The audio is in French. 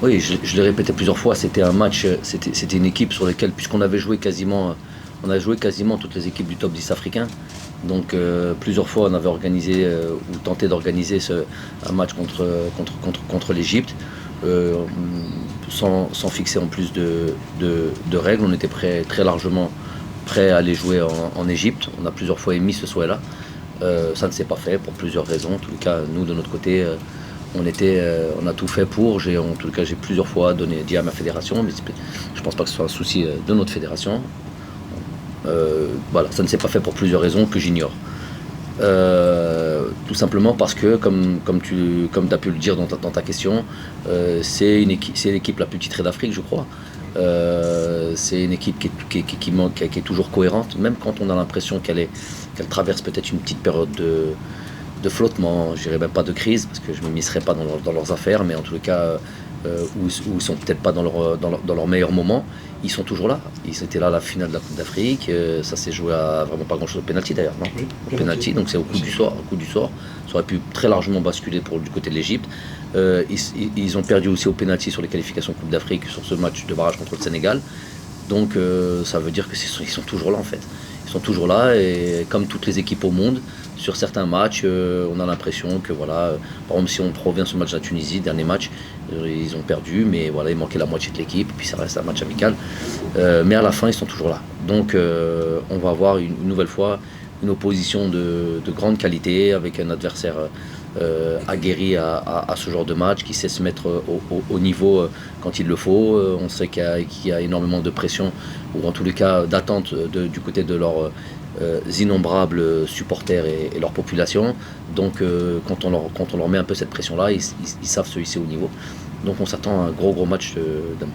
Oui, je l'ai répété plusieurs fois, c'était un match, c'était une équipe sur laquelle, puisqu'on avait joué quasiment, on a joué quasiment toutes les équipes du top 10 africain. Donc plusieurs fois on avait organisé ou tenté d'organiser un match contre l'Égypte, euh, sans fixer en plus de règles. On était très largement prêt à aller jouer en Égypte. On a plusieurs fois émis ce souhait-là. Ça ne s'est pas fait pour plusieurs raisons. En tout cas, nous de notre côté, on a tout fait pour. En tout cas, j'ai plusieurs fois dit à ma fédération, mais je ne pense pas que ce soit un souci de notre fédération. Voilà, ça ne s'est pas fait pour plusieurs raisons que j'ignore. Tout simplement parce que, comme tu as pu le dire dans ta question, c'est l'équipe la plus titrée d'Afrique, je crois. C'est une équipe qui est toujours cohérente, même quand on a l'impression qu'elle traverse peut-être une petite période de flottement, je dirais même pas de crise, parce que je ne m'immiscerai pas dans leurs affaires, mais en tout cas, où ils sont peut-être pas dans leur meilleur moment, ils sont toujours là. Ils étaient là à la finale de la Coupe d'Afrique, ça s'est joué à vraiment pas grand-chose au pénalty d'ailleurs, non? Oui, Au pénalty, donc c'est au coup du sort. Ça aurait pu très largement basculer du côté de l'Égypte. Ils ont perdu aussi au pénalty sur les qualifications Coupe d'Afrique, sur ce match de barrage contre le Sénégal. Donc ça veut dire qu'ils sont toujours là en fait. Ils sont toujours là et comme toutes les équipes au monde, sur certains matchs, on a l'impression que voilà, par exemple si on revient sur le match de la Tunisie, dernier match, ils ont perdu, mais voilà, il manquait la moitié de l'équipe, puis ça reste un match amical. Mais à la fin, ils sont toujours là. Donc on va avoir une nouvelle fois une opposition de grande qualité avec un adversaire aguerri à ce genre de match, qui sait se mettre au niveau quand il le faut. On sait qu'il y a énormément de pression, ou en tous les cas d'attente du côté de leurs innombrables supporters et leur population. Donc quand on leur met un peu cette pression-là, ils savent se hisser au niveau. Donc on s'attend à un gros match demain.